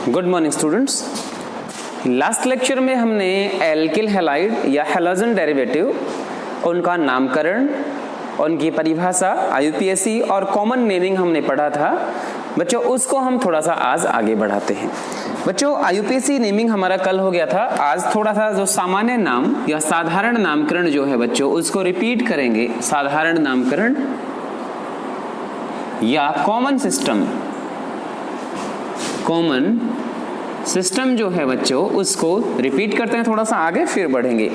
Good morning students. Last lecture में हमने alkyl halide या हैलोजन डेरिवेटिव, उनका नामकरण, उनकी परिभाषा, आईयूपीएसी और कॉमन नेमिंग हमने पढ़ा था बच्चों। उसको हम थोड़ा सा आज आगे बढ़ाते हैं बच्चों। आईयूपीएसी नेमिंग हमारा कल हो गया था। आज थोड़ा सा जो सामान्य नाम या साधारण नामकरण जो है बच्चों, उसको रिपीट करेंगे। साधारण नामकरण या कॉमन सिस्टम जो है बच्चों, उसको रिपीट करते हैं थोड़ा सा आगे, फिर बढ़ेंगे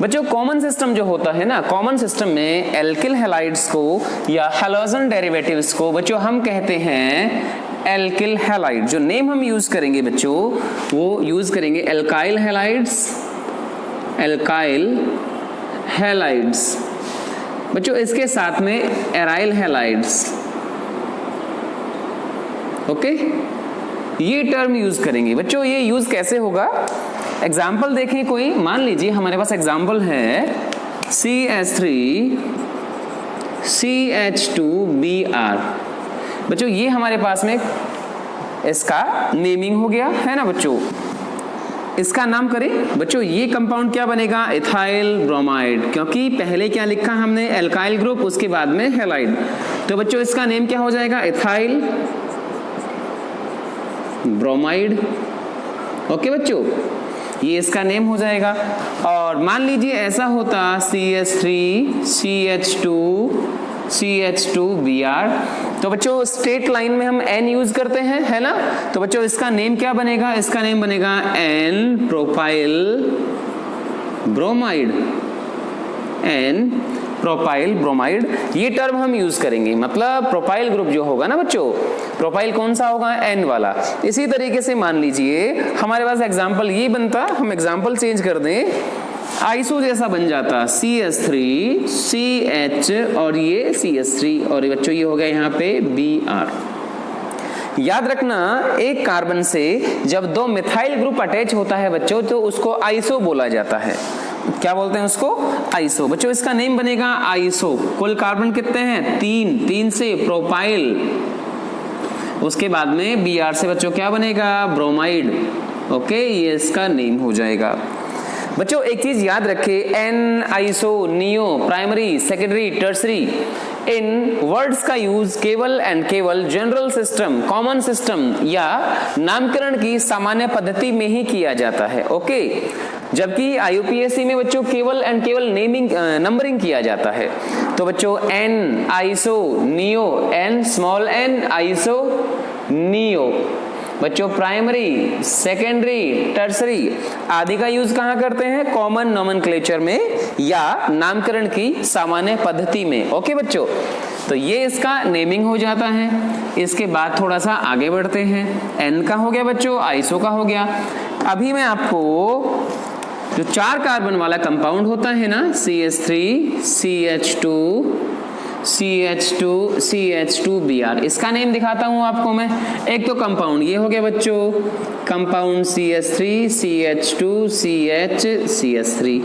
बच्चों। कॉमन सिस्टम जो होता है ना, कॉमन सिस्टम में एल्किल हैलाइड्स को या हैलोजन डेरिवेटिव्स को बच्चों हम कहते हैं एल्किल हैलाइड। जो नेम हम यूज करेंगे बच्चों, वो यूज करेंगे एल्काइल हैलाइड्स बच्चों। इसके साथ में एराइल हैलाइड्स, ओके, ये टर्म यूज करेंगे बच्चों। ये यूज कैसे होगा, एग्जाम्पल देखें कोई। मान लीजिए हमारे पास एग्जाम्पल है CH2Br बच्चों। ये हमारे पास में इसका नेमिंग हो गया है ना बच्चों। इसका नाम करें बच्चों, ये कंपाउंड क्या बनेगा, इथाइल ब्रोमाइड, क्योंकि पहले क्या लिखा हमने, एल्काइल ग्रुप, उसके बाद में हैलाइड। तो बच्चों इसका नेम क्या हो जाएगा, इथाइल ब्रोमाइड। ओके बच्चों, ये इसका नेम हो जाएगा। और मान लीजिए ऐसा होता CH3CH2Br, तो बच्चों स्ट्रेट लाइन में हम N यूज करते हैं, है ना। तो बच्चों इसका नेम क्या बनेगा, इसका नेम बनेगा N प्रोपाइल ब्रोमाइड। ये टर्म हम यूज करेंगे, मतलब प्रोपाइल ग्रुप जो होगा ना बच्चों, प्रोपाइल कौन सा होगा, N वाला। इसी तरीके से मान लीजिए हमारे पास एग्जाम्पल ये बनता, हम एग्जाम्पल चेंज कर दें, आइसो जैसा बन जाता CH3CH और ये CH3 और बच्चों ये हो गया यहाँ पे Br। याद रखना, एक कार्बन से जब दो मिथाइल ग्रुप अटैच होता है बच्चों, तो उसको आइसो बोला जाता है। क्या बोलते हैं उसको, आइसो। बच्चों इसका नेम बनेगा आइसो। कुल कार्बन कितने हैं, 3 से प्रोपाइल, उसके बाद में Br से बच्चों क्या बनेगा, ब्रोमाइड। ओके, ये इसका नेम हो जाएगा बच्चों। एक चीज याद रखें, n, iso, neo, primary, secondary, tertiary, इन वर्ड्स का यूज केवल एंड केवल जनरल सिस्टम, कॉमन सिस्टम या नामकरण की सामान्य पद्धति में ही किया जाता है। ओके, जबकि आईयूपीएसी में बच्चों केवल एंड केवल नेमिंग नंबरिंग किया जाता है। तो बच्चों N iso neo, N small N iso neo बच्चों, प्राइमरी, सेकेंडरी, टर्सरी आदि का यूज कहां करते हैं, कॉमन नोमेनक्लेचर में या नामकरण की सामान्य पद्धति में। ओके बच्चों, तो ये इसका नेमिंग हो जाता है। इसके बाद थोड़ा सा आगे बढ़ते हैं, एन का हो गया बच्चों, आइसो का हो गया। अभी मैं आपको जो 4 कार्बन वाला कंपाउंड होता है ना, CH3CH2CH2Br, इसका नेम दिखाता हूं आपको मैं। एक तो कंपाउंड ये हो गया बच्चों, कंपाउंड CH3CH2CH3,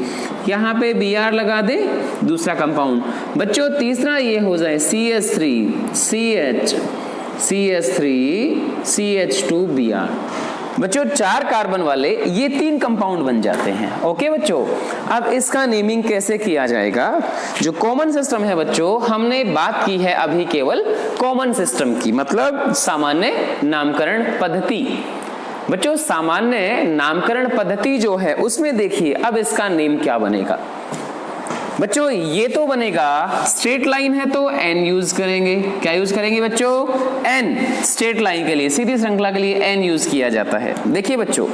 यहाँ पे Br लगा दे, दूसरा कंपाउंड बच्चों। तीसरा ये हो जाए CH3CH2Br बच्चों। 4 कार्बन वाले ये 3 कंपाउंड बन जाते हैं। ओके बच्चों, अब इसका नेमिंग कैसे किया जाएगा। जो कॉमन सिस्टम है बच्चों, हमने बात की है अभी केवल कॉमन सिस्टम की, मतलब सामान्य नामकरण पद्धति। बच्चों सामान्य नामकरण पद्धति जो है, उसमें देखिए अब इसका नेम क्या बनेगा बच्चों। ये तो बनेगा, स्ट्रेट लाइन है तो N यूज करेंगे। क्या यूज करेंगे बच्चों, N। स्ट्रेट लाइन के लिए, सीधी श्रृंखला के लिए N यूज किया जाता है। देखिए बच्चों,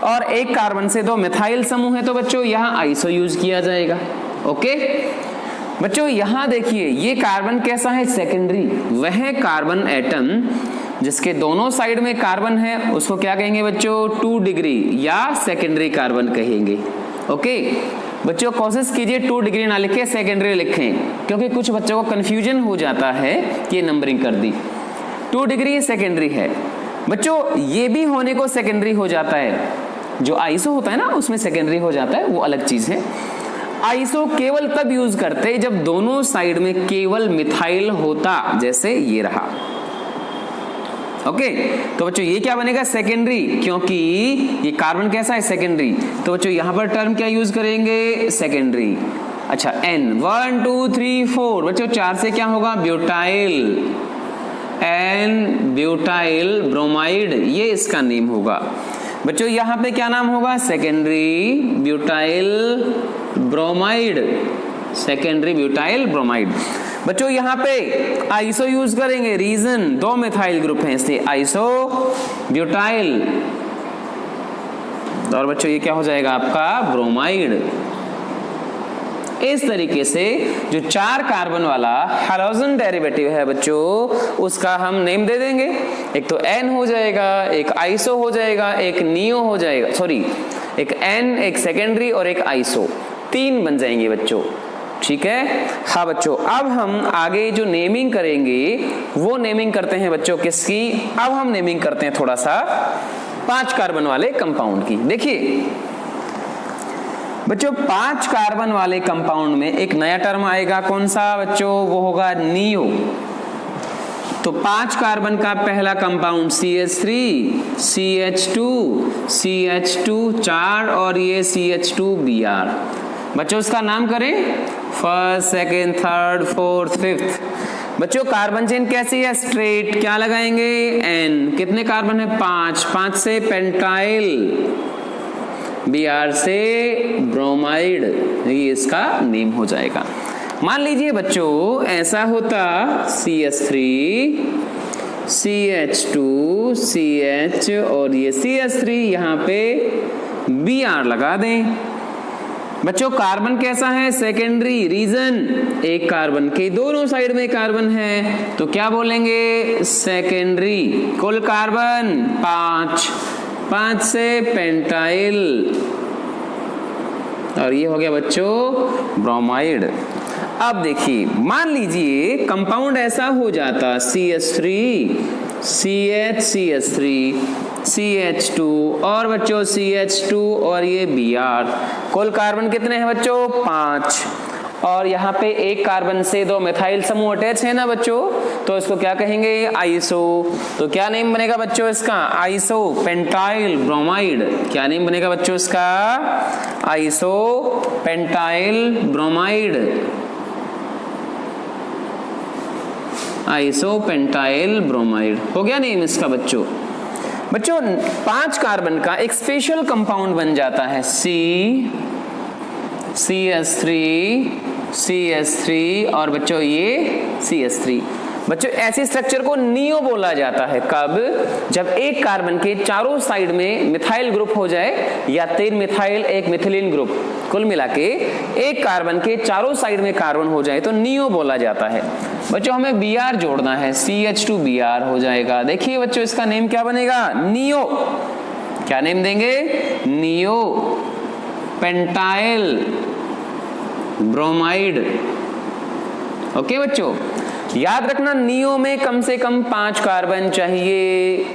और एक कार्बन से 2 मिथाइल समूह है तो बच्चों यहाँ आइसो यूज किया जाएगा। ओके बच्चों, यहाँ देखिए ये कार्बन कैसा है, सेकेंडरी। वह कार्बन एटम जिसके दोनों साइड में कार्बन है, उसको क्या कहेंगे बच्चों, 2 डिग्री या सेकेंडरी कार्बन कहेंगे। ओके बच्चों, कोशिश कीजिए 2 डिग्री ना लिखे, सेकेंडरी लिखें, क्योंकि कुछ बच्चों को कंफ्यूजन हो जाता है कि नंबरिंग कर दी। 2 डिग्री सेकेंडरी है बच्चों। ये भी होने को सेकेंडरी हो जाता है, जो आइसो होता है ना उसमें सेकेंडरी हो जाता है, वो अलग चीज है। आइसो केवल तब यूज करते जब दोनों साइड में केवल मिथाइल होता, जैसे ये रहा। ओके, तो बच्चों ये क्या बनेगा, सेकेंडरी, क्योंकि ये कार्बन कैसा है, सेकेंडरी। तो बच्चों यहां पर टर्म क्या यूज करेंगे, सेकेंडरी। अच्छा N 1 2 3 4 बच्चों 4 से क्या होगा, ब्यूटाइल, N ब्यूटाइल ब्रोमाइड, ये इसका नेम होगा। बच्चों यहां पे क्या नाम होगा, secondary butyl bromide, secondary butyl bromide. बच्चों यहां पे आइसो यूज करेंगे, रीजन 2 मिथाइल ग्रुप हैं इसलिए आइसो ब्यूटाइल, और बच्चों ये क्या हो जाएगा आपका, ब्रोमाइड। इस तरीके से जो 4 कार्बन वाला हैलोजन डेरिवेटिव है बच्चों, उसका हम नेम दे देंगे। एक तो N हो जाएगा, एक आइसो हो जाएगा, एक नियो हो जाएगा, सॉरी एक N, एक सेकेंडरी और एक आइसो, 3 बन जाएंगे बच्चों, ठीक है। हाँ बच्चों, अब हम आगे जो नेमिंग करेंगे वो नेमिंग करते हैं बच्चों किसकी, अब हम नेमिंग करते हैं थोड़ा सा 5 कार्बन वाले कंपाउंड की। देखिए बच्चों 5 कार्बन वाले कंपाउंड में एक नया टर्म आएगा, कौन सा बच्चों, वो होगा नियो। तो 5 कार्बन का पहला कंपाउंड CH3, CH2, CH2 4 और ये CH2Br। बच्चों उसका नाम करें first, second, third, fourth, fifth. बच्चों कार्बन चेन कैसी है, स्ट्रेट, क्या लगाएंगे, N, कितने कार्बन है, 5, 5 से पेंटाइल, Br से ब्रोमाइड, ये इसका नेम हो जाएगा। मान लीजिए बच्चों ऐसा होता CH3, CH2, CH और ये CH3, यहाँ पे Br लगा दें। बच्चों कार्बन कैसा है, सेकेंडरी, रीजन एक कार्बन के दोनों साइड में कार्बन है तो क्या बोलेंगे, सेकेंडरी। कुल कार्बन 5, 5 से पेंटाइल, और ये हो गया बच्चों ब्रोमाइड। अब देखिए मान लीजिए कंपाउंड ऐसा हो जाता CH3, CH, CH3, CH2 और बच्चों CH2 और ये Br। कुल कार्बन कितने हैं बच्चों, 5, और यहाँ पे एक कार्बन से 2 मिथाइल समूह अटैच है ना बच्चों, तो इसको क्या कहेंगे, आइसो। तो क्या नेम बनेगा बच्चों इसका, आइसो पेंटाइल ब्रोमाइड। क्या नेम बनेगा बच्चों इसका, iso pentyl bromide, iso pentyl bromide हो गया नेम इसका बच्चों। बच्चों 5 कार्बन का एक स्पेशल कंपाउंड बन जाता है CH3, CH3 और बच्चों ये CH3। बच्चों ऐसे स्ट्रक्चर को नियो बोला जाता है, कब, जब एक कार्बन के चारों साइड में मिथाइल ग्रुप हो जाए या 3 मिथाइल 1 मिथिलीन ग्रुप, कुल मिला के एक कार्बन के चारों साइड में कार्बन हो जाए तो नियो बोला जाता है। बच्चों हमें Br जोड़ना है, CH2Br हो जाएगा। देखिए बच्चों इसका नेम क्या बनेगा, नियो। क्या नेम देंगे, नियो पेंटाइल ब्रोमाइड। ओके बच्चों याद रखना, नियो में कम से कम 5 कार्बन चाहिए,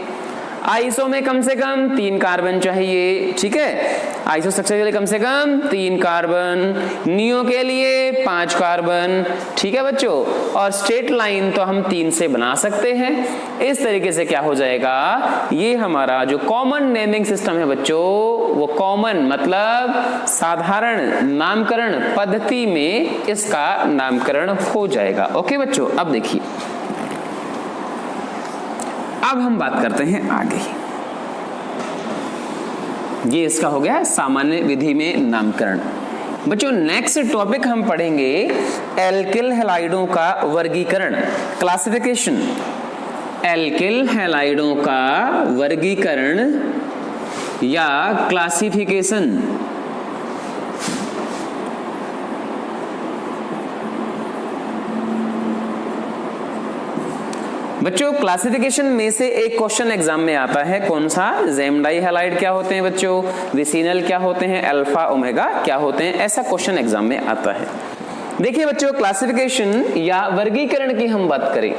आइसो में कम से कम 3 कार्बन चाहिए, ठीक है। आइसो स्ट्रक्चर के लिए कम से कम 3 कार्बन, नियो के लिए 5 कार्बन, ठीक है बच्चों। और स्ट्रेट लाइन तो हम 3 से बना सकते हैं। इस तरीके से क्या हो जाएगा, ये हमारा जो कॉमन नेमिंग सिस्टम है बच्चों, वो कॉमन मतलब साधारण नामकरण पद्धति में इसका नामकरण हो जाएगा। ओके बच्चों, अब देखिए अब हम बात करते हैं आगे। ये इसका हो गया सामान्य विधि में नामकरण। बच्चों नेक्स्ट टॉपिक हम पढ़ेंगे एल्किल हैलाइडों का वर्गीकरण, क्लासिफिकेशन। एल्किल हैलाइडों का वर्गीकरण या क्लासिफिकेशन। बच्चों क्लासिफिकेशन में से एक क्वेश्चन एग्जाम में आता है, कौन सा, ज़ैमडाई हैलाइड क्या होते हैं बच्चों, विसिनल क्या होते हैं, अल्फा ओमेगा क्या होते हैं, ऐसा क्वेश्चन एग्जाम में आता है। देखिए बच्चों क्लासिफिकेशन या वर्गीकरण की हम बात करें,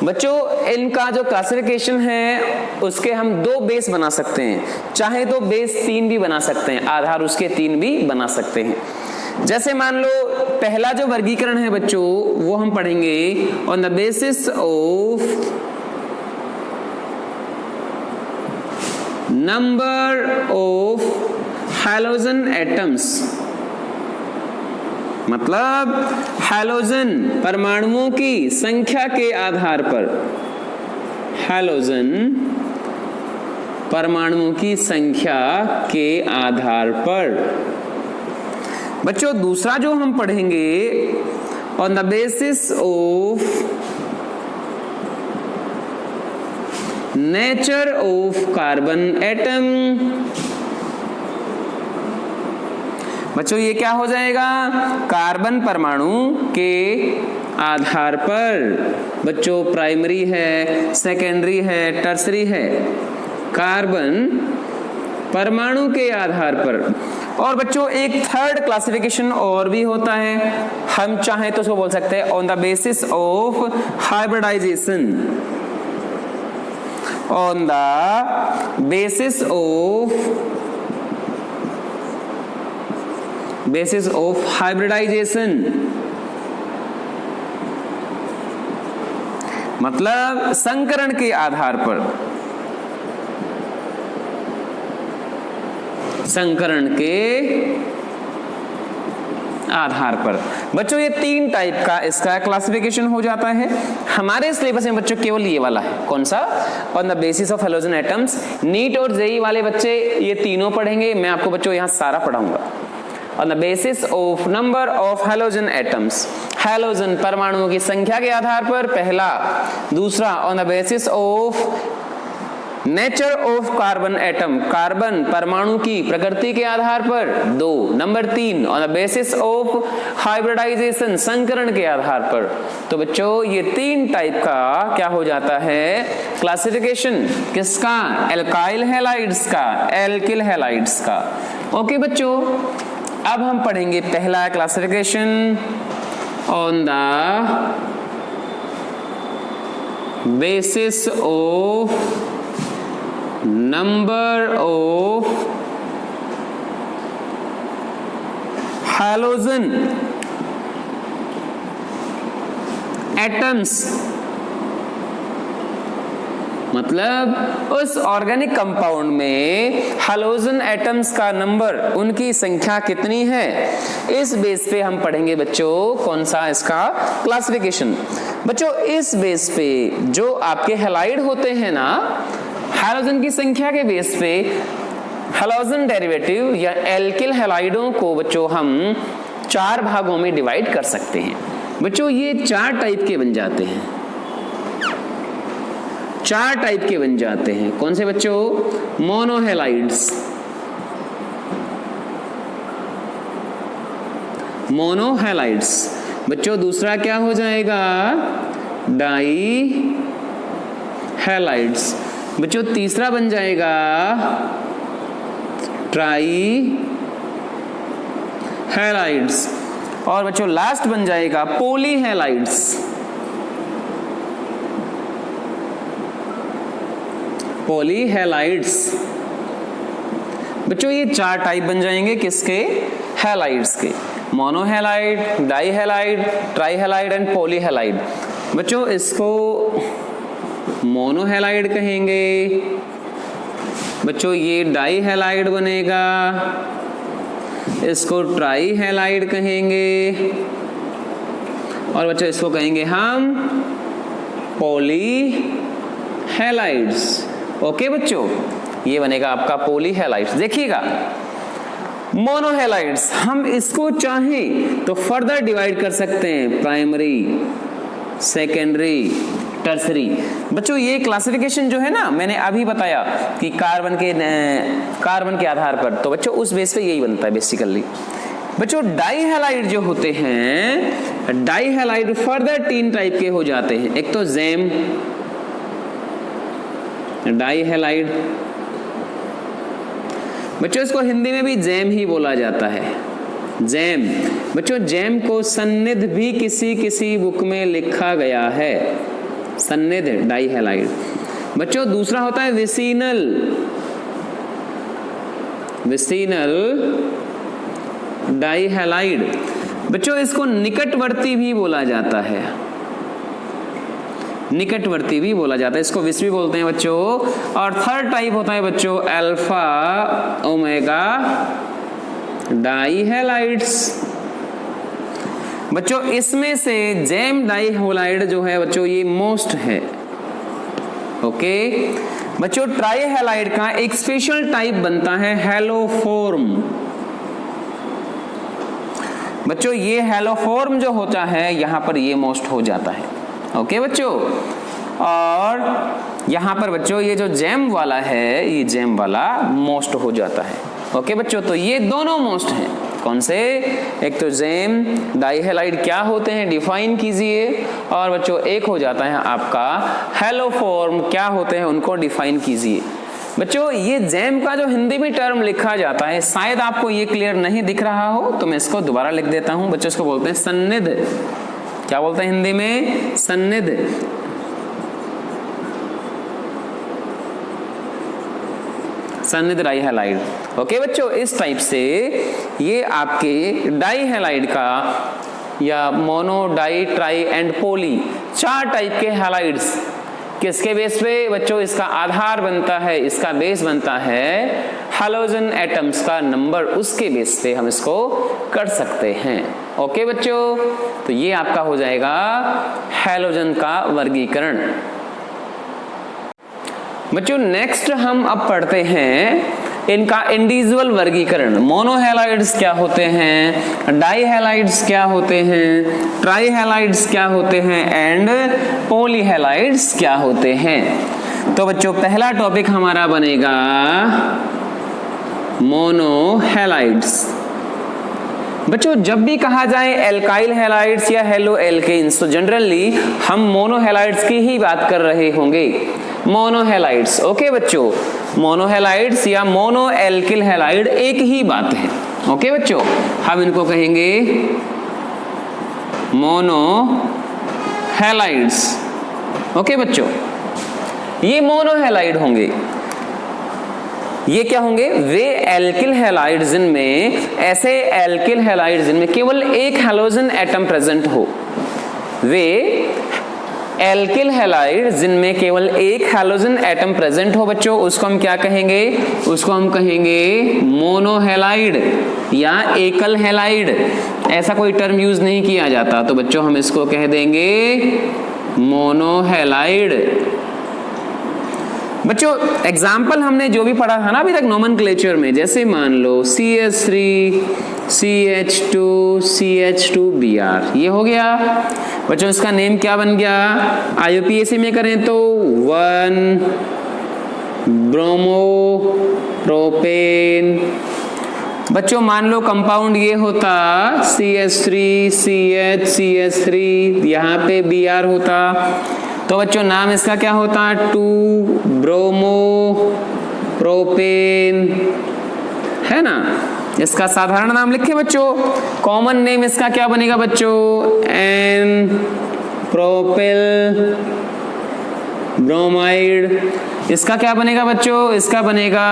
बच्चों इनका जो क्लासिफिकेशन है उसके हम 2 बेस बना सकते हैं, चाहे तो बेस 3 भी बना सकते हैं, आधार उसके 3 भी बना सकते हैं। जैसे मान लो पहला जो वर्गीकरण है बच्चों वो हम पढ़ेंगे on the basis of number of halogen atoms, मतलब हैलोजन परमाणुओं की संख्या के आधार पर, हैलोजन परमाणुओं की संख्या के आधार पर। बच्चों दूसरा जो हम पढ़ेंगे, on the basis of nature of carbon atom. बच्चों ये क्या हो जाएगा, कार्बन परमाणु के आधार पर। बच्चों प्राइमरी है, सेकेंडरी है, टर्सरी है, कार्बन परमाणु के आधार पर। और बच्चों एक थर्ड क्लासिफिकेशन और भी होता है, हम चाहें तो उसको बोल सकते हैं on the basis of hybridization, on the basis of hybridization, मतलब संकरण के आधार पर, संकरण के आधार पर। बच्चों ये 3 टाइप का इसका क्लासिफिकेशन हो जाता है। हमारे सिलेबस में बच्चों केवल ये वाला है, कौन सा, on the basis of halogen atoms. NEET और जेईई वाले बच्चे ये तीनों पढ़ेंगे, मैं आपको बच्चों यहाँ सारा पढ़ाऊंगा। On the basis of number of halogen atoms, halogen परमाणुओं की संख्या के आधार पर पहला। दूसरा on the basis of nature of carbon atom, carbon परमाणु की प्रकृति के आधार पर 2। Number 3 on the basis of hybridization, संकरण के आधार पर। तो बच्चों ये 3 टाइप का क्या हो जाता है क्लासिफिकेशन, किसका, एल्काइल हैलाइड्स का, एल्किल हैलाइड्स का। ओके बच्चों, अब हम पढ़ेंगे पहला classification on the basis of number of halogen atoms, मतलब उस ऑर्गेनिक कंपाउंड में हैलोजन एटम्स का नंबर, उनकी संख्या कितनी है, इस बेस पे हम पढ़ेंगे बच्चों कौन सा इसका क्लासिफिकेशन। बच्चों इस बेस पे जो आपके हैलाइड होते हैं ना, हैलोजन की संख्या के बेस पे हैलोजन डेरिवेटिव या एल्किल हैलाइडों को बच्चों हम 4 भागों में डिवाइड कर सकते हैं। बच्चों ये 4 टाइप के बन जाते हैं, 4 टाइप के बन जाते हैं। कौन से बच्चों, मोनोहैलाइड्स, मोनोहैलाइड्स। बच्चों दूसरा क्या हो जाएगा, डाई हैलाइड्स। बच्चों तीसरा बन जाएगा ट्राई हैलाइड्स। और बच्चों लास्ट बन जाएगा पॉली हैलाइड्स। Poly halides. बच्चों ये 4 टाइप बन जाएंगे किसके, हैलाइड्स के, मोनोहैलाइड, डाईहैलाइड, ट्राईहैलाइड एंड पॉलीहैलाइड। बच्चों इसको मोनोहैलाइड कहेंगे। बच्चों ये डाईहैलाइड बनेगा, इसको ट्राईहैलाइड कहेंगे, और बच्चों इसको कहेंगे हम पॉलीहैलाइड्स। ओके बच्चों, ये बनेगा आपका पॉलीहैलाइड्स। देखिएगा मोनोहैलाइड्स, हम इसको चाहें तो फर्दर डिवाइड कर सकते हैं, प्राइमरी, सेकेंडरी, टर्सरी। बच्चों ये क्लासिफिकेशन जो है ना, मैंने अभी बताया कि कार्बन के आधार पर, तो बच्चों उस बेस पे यही बनता है बेसिकली। बच्चों डाईहैलाइड जो होते हैं, डाईहैलाइड फर्दर 3 टाइप के हो जाते हैं। एक तो जैम डाईहैलाइड, बच्चों इसको हिंदी में भी जैम ही बोला जाता है, जैम। बच्चों जैम को सन्निध भी किसी बुक में लिखा गया है, सन्निध डाईहैलाइड। बच्चों दूसरा होता है विसिनल, विसिनल डाईहैलाइड। बच्चों इसको निकटवर्ती भी बोला जाता है, निकटवर्ती भी बोला जाता है, इसको विष भी बोलते हैं बच्चों। और थर्ड टाइप होता है बच्चों अल्फा ओमेगा डाइहैलाइड्स। बच्चों इसमें से जेम डाइहैलाइड जो है बच्चों ये मोस्ट है। ओके बच्चों ट्राइहैलाइड का एक स्पेशल टाइप बनता है हेलोफॉर्म। बच्चों ये हेलोफॉर्म जो होता है यहां पर ये मोस्ट हो जाता है। ओके बच्चों, और यहां पर बच्चों ये जो जेम वाला है ये जेम वाला मोस्ट हो जाता है। ओके बच्चों, तो ये दोनों मोस्ट हैं। कौन से? एक तो जेम डाइहैलाइड क्या होते हैं डिफाइन कीजिए, और बच्चों एक हो जाता है आपका हेलोफॉर्म क्या होते हैं उनको डिफाइन कीजिए। बच्चों ये जेम का जो हिंदी में टर्म लिखा जाता है, शायद आपको ये क्लियर नहीं दिख रहा हो तो मैं इसको दोबारा लिख देता हूं। बच्चों इसको बोलते हैं सन्निध। क्या बोलते हैं हिंदी में? सन्निध। सन्निध डाइहैलाइड। ओके बच्चों, इस टाइप से ये आपके डाइहैलाइड का या mono di tri and poly 4 type के हैलाइड्स किसके बेस पे बच्चों इसका आधार बनता है, इसका बेस बनता है हैलोजन एटम्स का नंबर, उसके बेस पे हम इसको कर सकते हैं। ओके बच्चों, तो ये आपका हो जाएगा हैलोजन का वर्गीकरण। बच्चों नेक्स्ट हम अब पढ़ते हैं इनका इंडिविजुअल वर्गीकरण। मोनोहैलाइड्स क्या होते हैं, डाइहैलाइड्स क्या होते हैं, ट्राइहैलाइड्स क्या होते हैं एंड पॉलीहैलाइड्स क्या होते हैं। तो बच्चों पहला टॉपिक हमारा बनेगा मोनोहैलाइड्स। बच्चों जब भी कहा जाए एल्काइल हैलाइड्स या हेलो एल्केन्स तो जनरली हम मोनोहैलाइड्स की ही बात कर रहे होंगे। मोनोहैलाइड्स। ओके बच्चों, मोनोहैलाइड्स या मोनो एल्किल हैलाइड एक ही बात है। ओके बच्चों, हम इनको कहेंगे मोनोहैलाइड्स। ओके बच्चों, ये मोनोहैलाइड होंगे। ये क्या होंगे? वे एल्किल हैलाइड जिनमें ऐसे एल्किल हैलाइड जिनमें केवल एक हैलोजन एटम प्रेजेंट हो। वे एल्किल हैलाइड जिनमें केवल एक हैलोजन एटम प्रेजेंट हो बच्चों, उसको हम क्या कहेंगे? उसको हम कहेंगे मोनोहैलाइड या एकल हैलाइड। ऐसा कोई टर्म यूज नहीं किया जाता, तो बच्चों हम इसको कह देंगे मोनोहैलाइड। बच्चों एग्जाम्पल हमने जो भी पढ़ा था ना अभी तक नोमेनक्लेचर में, जैसे मान लो CH3 CH2 CH2Br, ये हो गया बच्चों। इसका नेम क्या बन गया? IUPAC में करें तो 1 ब्रोमो प्रोपेन। बच्चों मान लो कंपाउंड ये होता CH3 CH CH3, यहाँ पे Br होता, तो बच्चों नाम इसका क्या होता? 2 ब्रोमो प्रोपेन, है ना। इसका साधारण नाम लिखे बच्चों। कॉमन नेम इसका क्या बनेगा बच्चों? N propyl bromide. इसका क्या बनेगा बच्चों? इसका बनेगा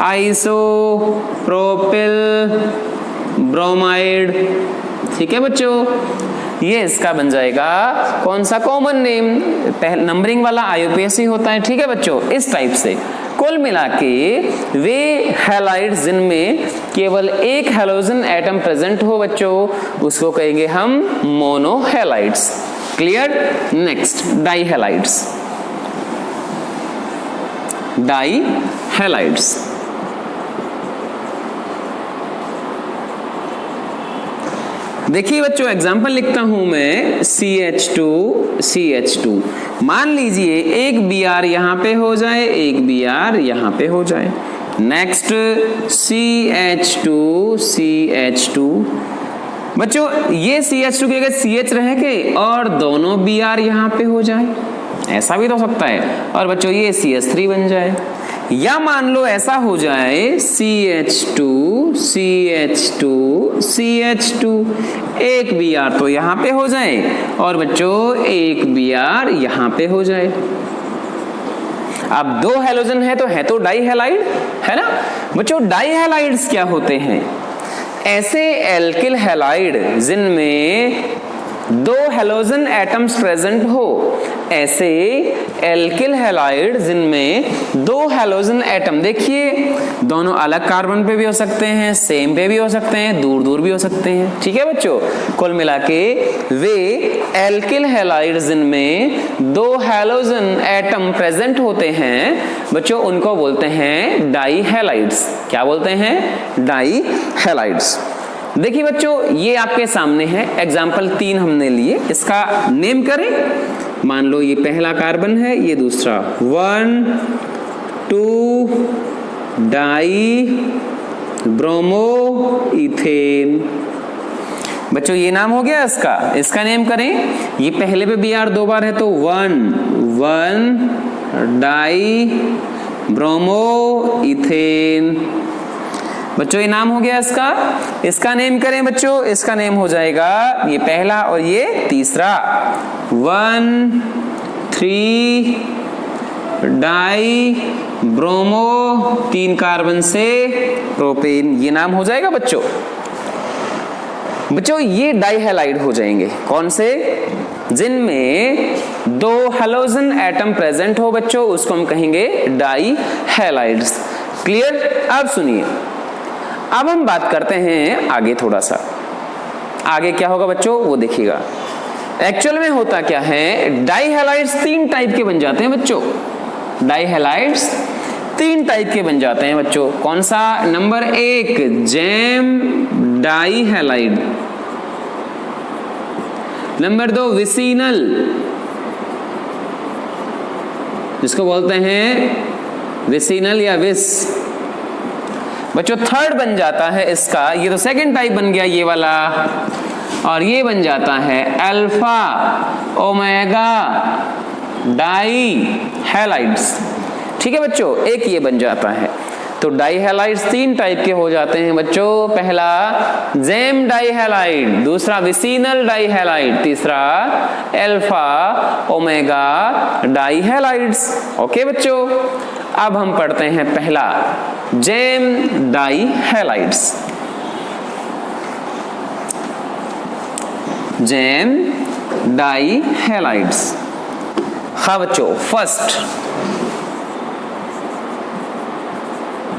आइसो प्रोपिल ब्रोमाइड। ठीक है बच्चों, ये इसका बन जाएगा कौन सा? Common name. नंबरिंग वाला IUPAC होता है। ठीक है बच्चों, इस टाइप से कुल मिला के वे हैलाइड्स जिनमें केवल एक हैलोजन एटम प्रेजेंट हो बच्चों, उसको कहेंगे हम मोनोहैलाइड्स। क्लियर? नेक्स्ट डाइहैलाइड्स। डाइहैलाइड्स देखिए बच्चों, एग्जाम्पल लिखता हूं मैं CH2 CH2। मान लीजिए एक Br यहां पे हो जाए, एक Br यहां पे हो जाए। Next CH2 CH2। बच्चों ये CH2 की जगह CH रह के और दोनों Br यहां पे हो जाए, ऐसा भी तो हो सकता है। और बच्चों ये CH3 बन जाए, या मान लो ऐसा हो जाए CH2 CH2 CH2, एक Br तो यहां पे हो जाए और बच्चों एक Br यहां पे हो जाए। अब 2 हैलोजन है तो डाइहैलाइड है ना बच्चों। डाइहैलाइड्स क्या होते हैं? ऐसे एल्किल हैलाइड जिनमें दो हेलोजन एटम्स प्रेजेंट हो, ऐसे एल्किल हैलाइड जिनमें दो हेलोजन एटम, देखिए दोनों अलग कार्बन पे भी हो सकते हैं, सेम पे भी हो सकते हैं, दूर दूर भी हो सकते हैं, ठीक है बच्चों। कुल मिला के वे एल्किल हैलाइड जिनमें दो हेलोजन एटम प्रेजेंट होते हैं बच्चों, उनको बोलते हैं डाई हैलाइड्स। क्या बोलते हैं? Di halides. देखिए बच्चों, ये आपके सामने है, एग्जाम्पल 3 हमने लिए, इसका नेम करें। मान लो ये पहला कार्बन है, ये दूसरा, 1 2 डाई ब्रोमो इथेन। बच्चों ये नाम हो गया इसका, इसका नेम करें। ये पहले पे Br 2 बार है तो 1 डाई ब्रोमो इथेन। बच्चों ये नाम हो गया इसका, इसका नेम करें बच्चों, इसका नेम हो जाएगा ये पहला और ये तीसरा, 1 3 डाई ब्रोमो, 3 कार्बन से प्रोपेन, ये नाम हो जाएगा बच्चों। बच्चों ये डाई हैलाइड हो जाएंगे, कौन से? जिनमें दो हेलोजन एटम प्रेजेंट हो बच्चों, उसको हम कहेंगे डाई हैलाइड्स। क्लियर? अब सुनिए, अब हम बात करते हैं आगे, थोड़ा सा आगे क्या होगा बच्चों वो देखिएगा। एक्चुअल में होता क्या है, डाई हैलाइड्स 3 टाइप के बन जाते हैं बच्चों। डाई हैलाइड्स 3 टाइप के बन जाते हैं बच्चों। कौन सा? Number 1 gem di halide, number 2 vicinal, जिसको बोलते हैं विसिनल या विस। बच्चों थर्ड बन जाता है इसका, ये तो सेकंड टाइप बन गया ये वाला, और ये बन जाता है अल्फा ओमेगा डाई हैलाइड्स। ठीक है बच्चों, एक ये बन जाता है। तो डाई हैलाइड्स 3 टाइप के हो जाते हैं बच्चों। पहला जेम डाई हैलाइड, दूसरा विसिनल डाई हैलाइड, तीसरा alpha omega di halides. Okay बच्चों, अब हम पढ़ते हैं पहला gem di halides. Gem di halides. हाँ बच्चों, फर्स्ट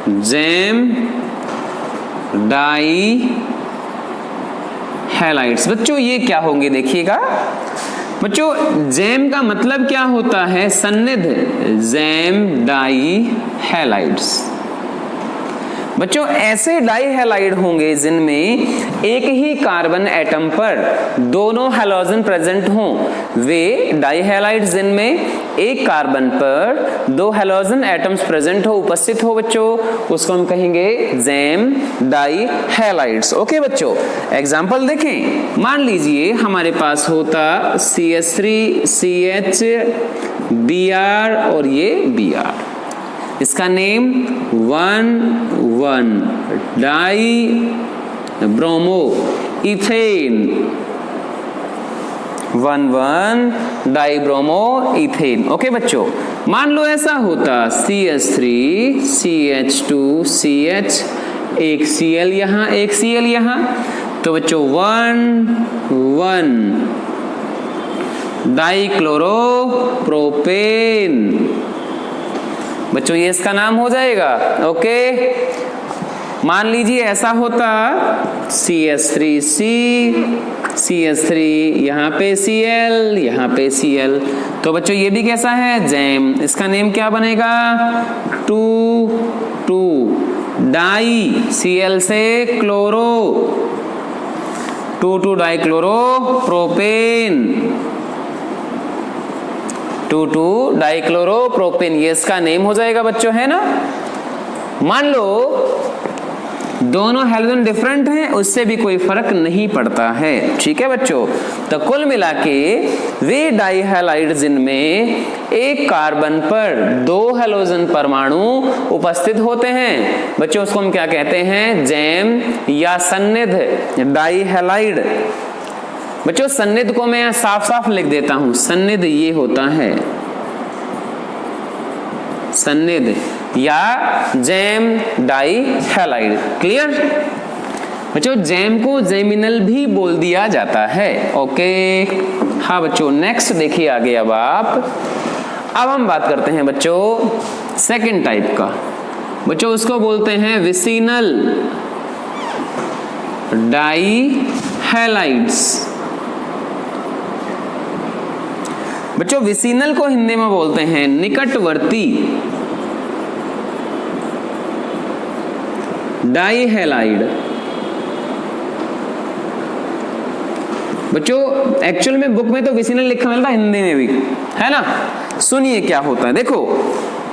जेम डाई हैलाइड्स। बच्चों ये क्या होंगे देखिएगा। बच्चों जेम का मतलब क्या होता है? सन्निध, जेम डाई हैलाइड्स। बच्चों ऐसे डाई हैलाइड होंगे जिनमें एक ही कार्बन एटम पर दोनों हैलोजन प्रेजेंट हों, वे डाई हैलाइड जिनमें एक कार्बन पर 2 हैलोजन एटम्स प्रेजेंट हो, उपस्थित हो बच्चों, उसको हम कहेंगे जेम डाई हैलाइड्स। ओके बच्चों, एग्जांपल देखें। मान लीजिए हमारे पास होता CH3 CH Br और ये Br, इसका name 1 die bromo ethane, 1 die bromo ethane. Okay बच्चों, मान लो ऐसा होता CH3 CH2 CH, एक Cl यहां, एक Cl यहां, तो बच्चों 1 डाई क्लोरो प्रोपेन। बच्चों ये इसका नाम हो जाएगा। ओके, मान लीजिए ऐसा होता CH3C CH3, यहां पे Cl, यहां पे Cl, तो बच्चों ये भी कैसा है? जेम। इसका नेम क्या बनेगा? 2 डाई Cl से chloro, 2 die chloro propane, 2 dichloro propane, ये इसका नेम हो जाएगा बच्चों, है ना। मान लो दोनों हैलोजन डिफरेंट हैं, उससे भी कोई फर्क नहीं पड़ता है। ठीक है बच्चों, तो कुल मिला के वे डाई हैलाइड जिनमें एक कार्बन पर 2 हैलोजन परमाणु उपस्थित होते हैं बच्चों, उसको हम क्या कहते हैं? जेम या सन्निध डाई हैलाइड। बच्चों सन्निध को मैं साफ साफ लिख देता हूं, सन्निध ये होता है सन्निध या जेम डाई हैलाइड। क्लियर? बच्चों जैम को जैमिनल भी बोल दिया जाता है। ओके हाँ बच्चों, नेक्स्ट देखिए आगे अब हम बात करते हैं बच्चों सेकंड टाइप का। बच्चों उसको बोलते हैं विसिनल डाइहैलाइड्स। बच्चों विसिनल को हिंदी में बोलते हैं निकटवर्ती डाइहैलाइड। बच्चों एक्चुअल में बुक में तो विसिनल लिखा मिलता है, हिंदी में भी है ना। सुनिए क्या होता है, देखो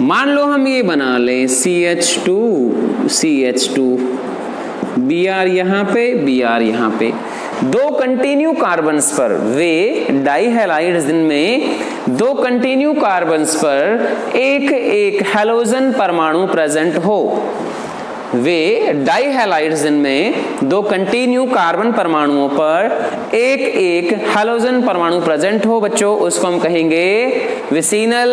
मान लो हम ये बना लें CH2 Br यहाँ पे Br यहाँ पे, दो कंटिन्यू कार्बन्स पर वे डाइहैलाइड्स जिनमें दो कंटिन्यू कार्बन्स पर एक एक हैलोजन परमाणु प्रेजेंट हो। वे डाइहैलाइड्स जिनमें दो कंटिन्यू कार्बन परमाणुओं पर एक एक हैलोजन परमाणु प्रेजेंट हो बच्चों, उसको हम कहेंगे विसिनल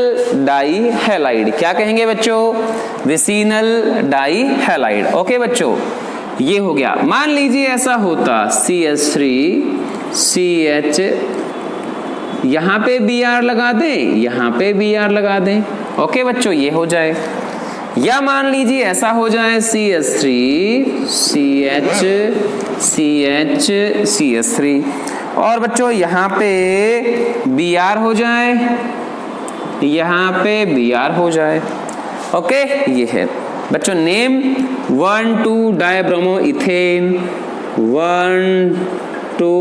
डाइहैलाइड। क्या कहेंगे बच्चों? विसिनल डाइहैलाइड। ओके बच्चों ये हो गया। मान लीजिए ऐसा होता CH3 CH, यहां पे Br लगा दें, यहां पे Br लगा दें। ओके बच्चों ये हो जाए। या मान लीजिए ऐसा हो जाए CH3 CH CH CH3 और बच्चों यहां पे Br हो जाए, यहां पे Br हो जाए। ओके ये है बच्चों name 1,2 dibromo ethane, 1,2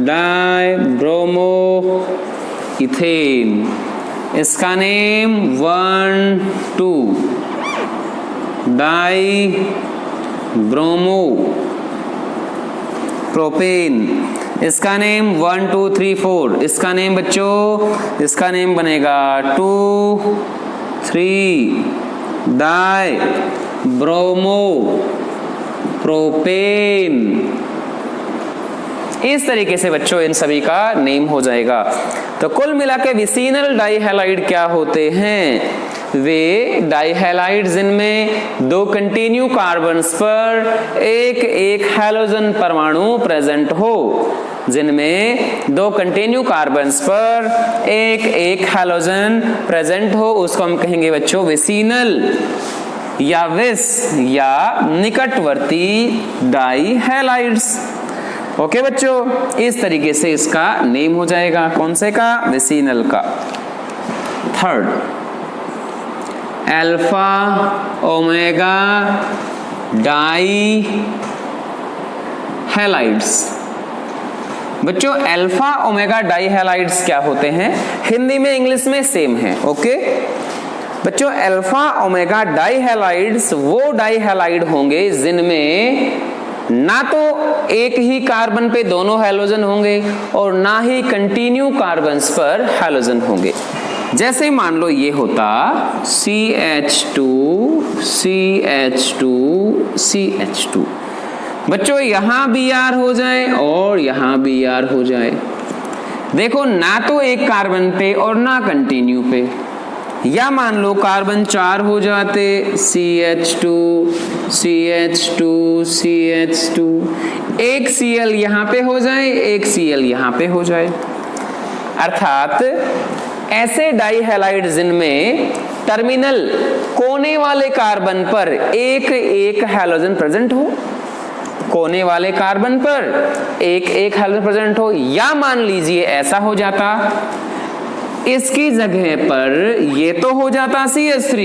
dibromo ethane, इसका नेम 1,2 डाइब्रोमो प्रोपेन, इसका नेम 1 2 3 4, इसका नेम बच्चों इसका नेम बनेगा 2 3 डाइब्रोमो प्रोपेन। इस तरीके से बच्चों इन सभी का नेम हो जाएगा। तो कुल मिला के विसिनल डाइहैलाइड क्या होते हैं? वे डाइहैलाइड जिनमें दो कंटिन्यू कार्बन्स पर एक एक हैलोजन परमाणु प्रेजेंट हो, जिनमें दो कंटिन्यू कार्बन्स पर एक एक हैलोजन प्रेजेंट हो, उसको हम कहेंगे बच्चों विसिनल या विस या निकटवर्ती डाइहैलाइड्स। ओके बच्चों इस तरीके से इसका नेम हो जाएगा। कौन से का? विसिनल का। Third alpha omega dihalides. बच्चों अल्फा ओमेगा डाइहैलाइड्स क्या होते हैं? हिंदी में इंग्लिश में सेम है। ओके बच्चों अल्फा ओमेगा डाइहैलाइड्स वो डाइहैलाइड होंगे जिनमें ना तो एक ही कार्बन पे दोनों हैलोजन होंगे और ना ही कंटिन्यू कार्बन्स पर हैलोजन होंगे। जैसे मान लो ये होता CH2 CH2 CH2, बच्चों यहां Br हो जाए और यहां Br हो जाए। देखो ना तो एक कार्बन पे और ना कंटिन्यू पे। या मान लो कार्बन 4 हो जाते CH2 CH2 CH2, एक Cl यहां पे हो जाए, एक Cl यहां पे हो जाए। अर्थात ऐसे डाइहैलाइड जिनमें टर्मिनल कोने वाले कार्बन पर एक एक हैलोजन प्रेजेंट हो, कोने वाले कार्बन पर एक एक हैलोजन प्रेजेंट हो। या मान लीजिए ऐसा हो जाता इसकी जगह पर ये तो हो जाता CH3,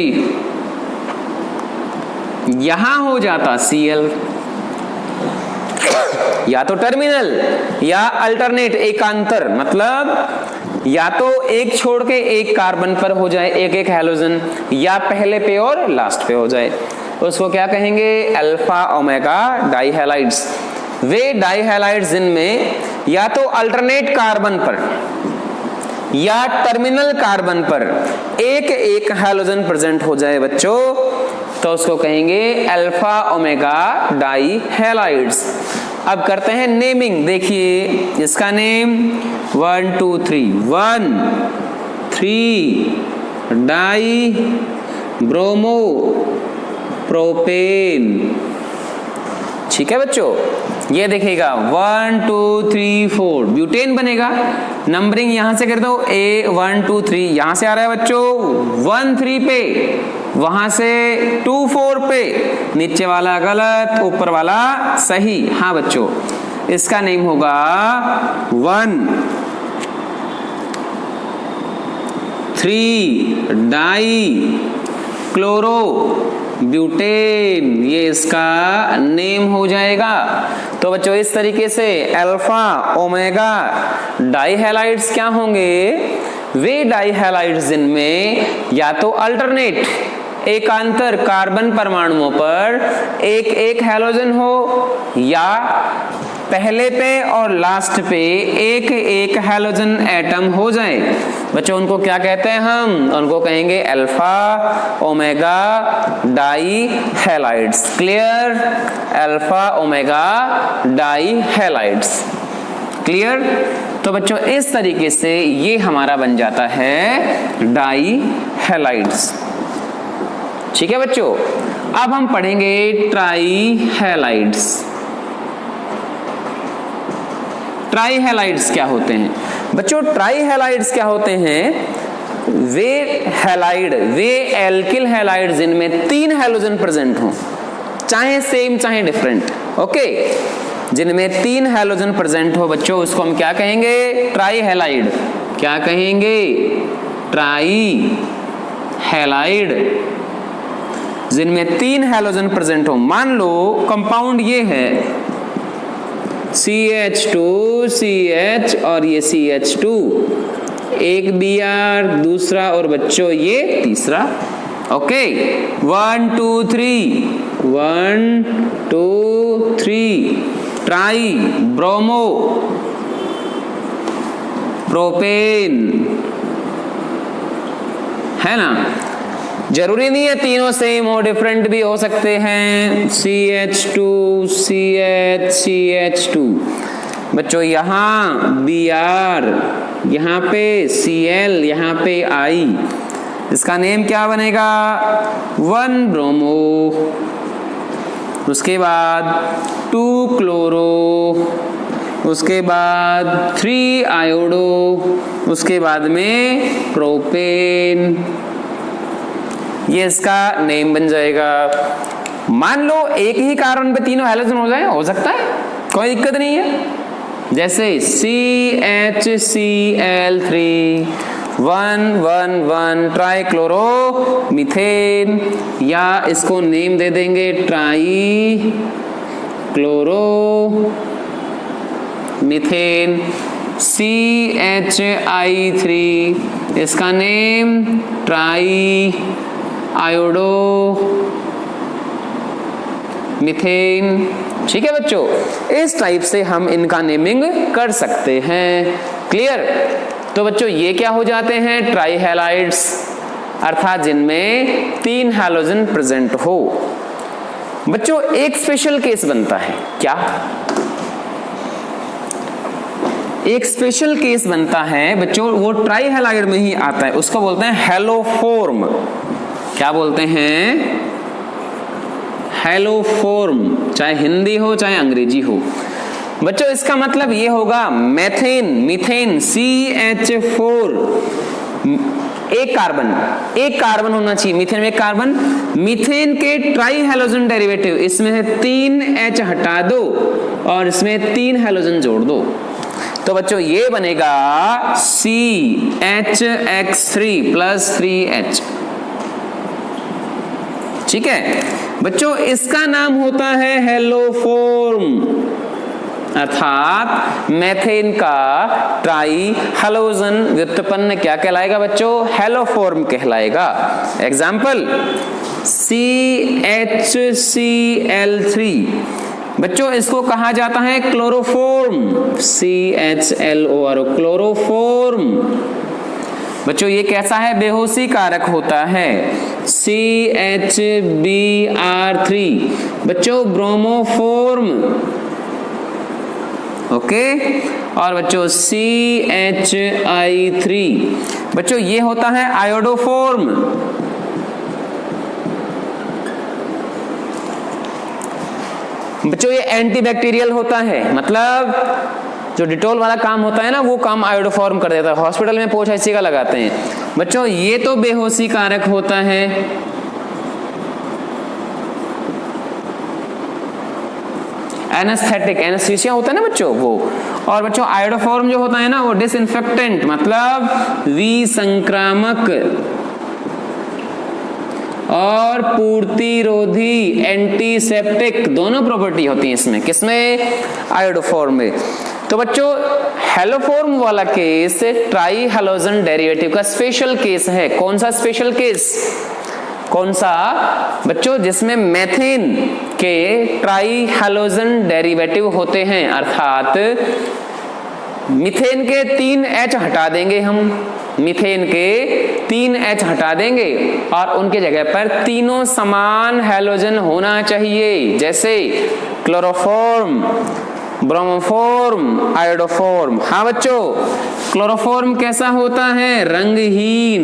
यहां हो जाता Cl। या तो टर्मिनल या अल्टरनेट एकांतर, मतलब या तो एक छोड़ के एक कार्बन पर हो जाए एक एक हैलोजन, या पहले पे और लास्ट पे हो जाए। उसको क्या कहेंगे? Alpha omega डाइहैलाइड्स। वे डाइहैलाइड्स जिनमें या तो अल्टरनेट कार्बन पर या टर्मिनल कार्बन पर एक एक हैलोजन प्रेजेंट हो जाए बच्चों, तो उसको कहेंगे अल्फा ओमेगा डाइहैलाइड्स। अब करते हैं नेमिंग। देखिए इसका नेम 1 2 3 1 3 डाई ब्रोमो प्रोपेन, ठीक है बच्चों, ये देखिएगा 1 2 3 4 ब्यूटेन बनेगा। नंबरिंग यहां से कर दो, A 1 2 3 यहां से आ रहा है बच्चों 1 3 पे, वहां से 2 4 पे, नीचे वाला गलत ऊपर वाला सही। हाँ बच्चों, इसका नेम होगा 1 3 डाई क्लोरो ब्यूटेन, ये इसका नेम हो जाएगा। तो बच्चों इस तरीके से अल्फा ओमेगा डाईहैलाइड्स क्या होंगे, वे डाईहैलाइड्स जिनमें या तो अल्टरनेट एकांतर कार्बन परमाणुओं पर एक एक हैलोजन हो, या पहले पे और लास्ट पे एक एक हैलोजन एटम हो जाए। बच्चों उनको क्या कहते हैं हम, उनको कहेंगे alpha omega di halides. Clear, alpha omega di halides, clear. तो बच्चों इस तरीके से ये हमारा बन जाता है डाई हैलाइड्स। ठीक है बच्चों, अब हम पढ़ेंगे ट्राई हैलाइड्स। ट्राई हैलाइड्स क्या होते हैं बच्चों, ट्राई हैलाइड्स क्या होते हैं, वे हैलाइड, वे एल्किल हैलाइड जिनमें 3 हैलोजन प्रेजेंट हो, चाहे सेम चाहे डिफरेंट, ओके, जिनमें 3 हैलोजन प्रेजेंट हो बच्चों, उसको हम क्या कहेंगे, ट्राई हैलाइड। क्या कहेंगे, ट्राई हैलाइड, जिनमें 3 हैलोजन प्रेजेंट हो। मान लो कंपाउंड ये है CH2 CH और ये CH2, एक Br दूसरा और बच्चों ये तीसरा, ओके 1 2 3 1 2 3 ट्राई ब्रोमो प्रोपेन, है ना। जरूरी नहीं है तीनों सेम हो, डिफरेंट भी हो सकते हैं। CH2 CH CH2 बच्चों, यहाँ Br, यहाँ पे Cl, यहाँ पे I, इसका नेम क्या बनेगा 1 ब्रोमो, उसके बाद 2 क्लोरो, उसके बाद 3 आयोडो, उसके बाद में प्रोपेन, ये इसका नेम बन जाएगा। मान लो एक ही कार्बन पे तीनों हैलोजन हो जाए, हो सकता है, कोई दिक्कत नहीं है। जैसे CHCl3 1 1 1 ट्राई क्लोरो मीथेन, या इसको नेम दे देंगे ट्राई क्लोरो मीथेन। CHI3, इसका नेम ट्राई आयोडो मीथेन। ठीक है बच्चों, इस टाइप से हम इनका नेमिंग कर सकते हैं। क्लियर। तो बच्चों ये क्या हो जाते हैं, ट्राई हैलाइड्स, अर्थात जिनमें 3 हैलोजन प्रेजेंट हो। बच्चों एक स्पेशल केस बनता है, क्या, एक स्पेशल केस बनता है बच्चों, वो ट्राई हैलाइड में ही आता है, उसको बोलते हैं हेलोफॉर्म। क्या बोलते हैं, हेलोफॉर्म, चाहे हिंदी हो चाहे अंग्रेजी हो। बच्चों इसका मतलब ये होगा मेथेन, मीथेन CH4, एक कार्बन होना चाहिए, मीथेन में एक कार्बन, मीथेन के ट्राई हैलोजन डेरिवेटिव, इसमें से 3 H हटा दो और इसमें 3 हैलोजन जोड़ दो, तो बच्चों ये बनेगा CHX3 + 3H। ठीक है बच्चों, इसका नाम होता है हेलोफॉर्म, अर्थात मेथेन का ट्राई हैलोजन व्युत्पन्न क्या कहलाएगा बच्चों, हेलोफॉर्म कहलाएगा। एग्जाम्पल CHCl3, बच्चों इसको कहा जाता है क्लोरोफॉर्म, CHLOR, क्लोरोफॉर्म। बच्चों ये कैसा है, बेहोशी कारक होता है, CHBr3, बच्चों ब्रोमोफॉर्म, ओके। और बच्चों CHI3, बच्चों ये होता है आयोडोफॉर्म। बच्चों ये एंटीबैक्टीरियल होता है, मतलब जो डिटॉल वाला काम होता है ना वो काम आयोडोफॉर्म कर देता है। हॉस्पिटल में पोछ ऐसी का लगाते हैं। बच्चों ये तो बेहोशी कारक होता है, एनेस्थेटिक, एनेस्थीसिया होता है ना बच्चों वो। और बच्चों आयोडोफॉर्म जो होता है ना वो डिसइंफेक्टेंट, मतलब विसंक्रामक और पूर्तिरोधी, एंटीसेप्टिक, दोनों प्रॉपर्टी होती है इसमें। किसमें? आयोडोफॉर्म में। तो बच्चों हेलोफॉर्म वाला केस ट्राई हैलोजन डेरिवेटिव का स्पेशल केस है। कौन सा स्पेशल केस? कौन सा बच्चों? जिसमें मेथेन के ट्राई हैलोजन डेरिवेटिव होते हैं, अर्थात मीथेन के 3 H हटा देंगे हम, मीथेन के 3 H हटा देंगे और उनके जगह पर तीनों समान हैलोजन होना चाहिए, जैसे क्लोरोफॉर्म, ब्रोमोफॉर्म, आयोडोफॉर्म। हाँ बच्चों, क्लोरोफॉर्म कैसा होता है? रंगहीन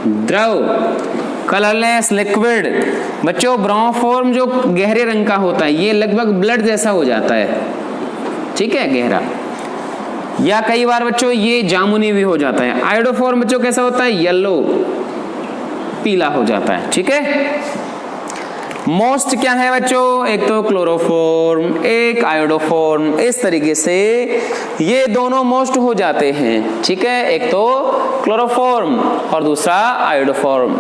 द्रव, कलरलेस लिक्विड। बच्चों ब्रोमोफॉर्म जो गहरे रंग का होता है ये लगभग ब्लड जैसा हो जाता है, ठीक है, गहरा, या कई बार बच्चों ये जामुनी भी हो जाता है। आयोडोफॉर्म बच्चों कैसा होता है? येलो, पीला हो जाता है, ठीक है। मोस्ट क्या है बच्चों? एक तो क्लोरोफॉर्म, एक आयोडोफॉर्म, इस तरीके से ये दोनों मोस्ट हो जाते हैं, ठीक है। एक तो क्लोरोफॉर्म और दूसरा आयोडोफॉर्म।